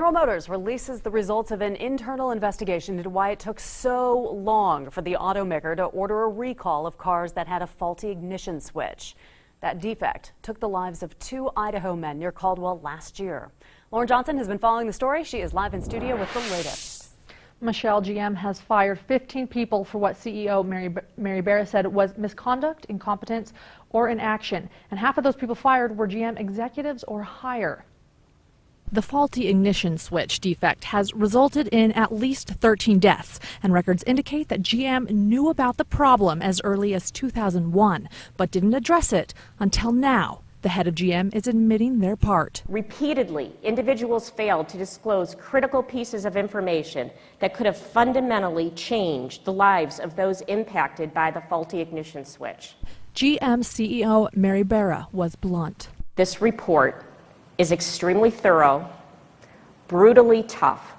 General Motors releases the results of an internal investigation into why it took so long for the automaker to order a recall of cars that had a faulty ignition switch. That defect took the lives of 2 Idaho men near Caldwell last year. Lauren Johnson has been following the story. She is live in studio with the latest. Michelle, GM has fired 15 people for what CEO Mary Barra said was misconduct, incompetence, or inaction. And half of those people fired were GM executives or higher. The faulty ignition switch defect has resulted in at least 13 deaths, and records indicate that GM knew about the problem as early as 2001, but didn't address it until now. The head of GM is admitting their part. Repeatedly, individuals failed to disclose critical pieces of information that could have fundamentally changed the lives of those impacted by the faulty ignition switch. GM CEO Mary Barra was blunt. This report is extremely thorough, brutally tough,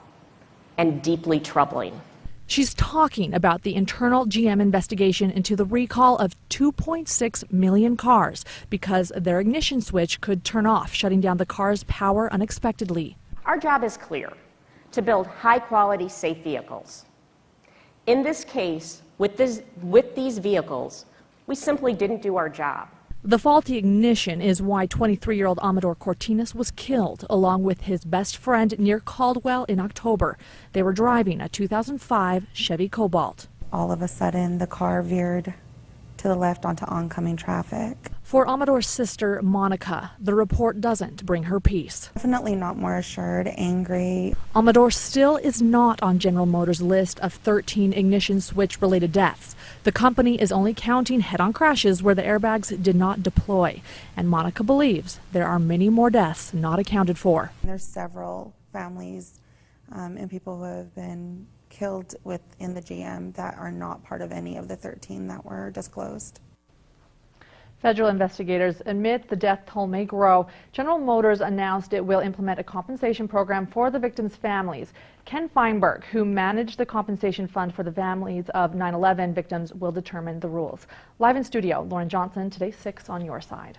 and deeply troubling. She's talking about the internal GM investigation into the recall of 2.6 million cars because their ignition switch could turn off, shutting down the car's power unexpectedly. Our job is clear: to build high-quality, safe vehicles. In this case, with these vehicles, we simply didn't do our job. The faulty ignition is why 23-year-old Amador Cortinas was killed, along with his best friend near Caldwell in October. They were driving a 2005 Chevy Cobalt. All of a sudden, the car veered to the left onto oncoming traffic. For Amador's sister, Monica, the report doesn't bring her peace. Definitely not more assured, angry. Amador still is not on General Motors' list of 13 ignition switch-related deaths. The company is only counting head-on crashes where the airbags did not deploy. And Monica believes there are many more deaths not accounted for. There's several families and people who have been killed within the GM that are not part of any of the 13 that were disclosed. Federal investigators admit the death toll may grow. General Motors announced it will implement a compensation program for the victims' families. Ken Feinberg, who managed the compensation fund for the families of 9/11 victims, will determine the rules. Live in studio, Lauren Johnson, Today 6 on your side.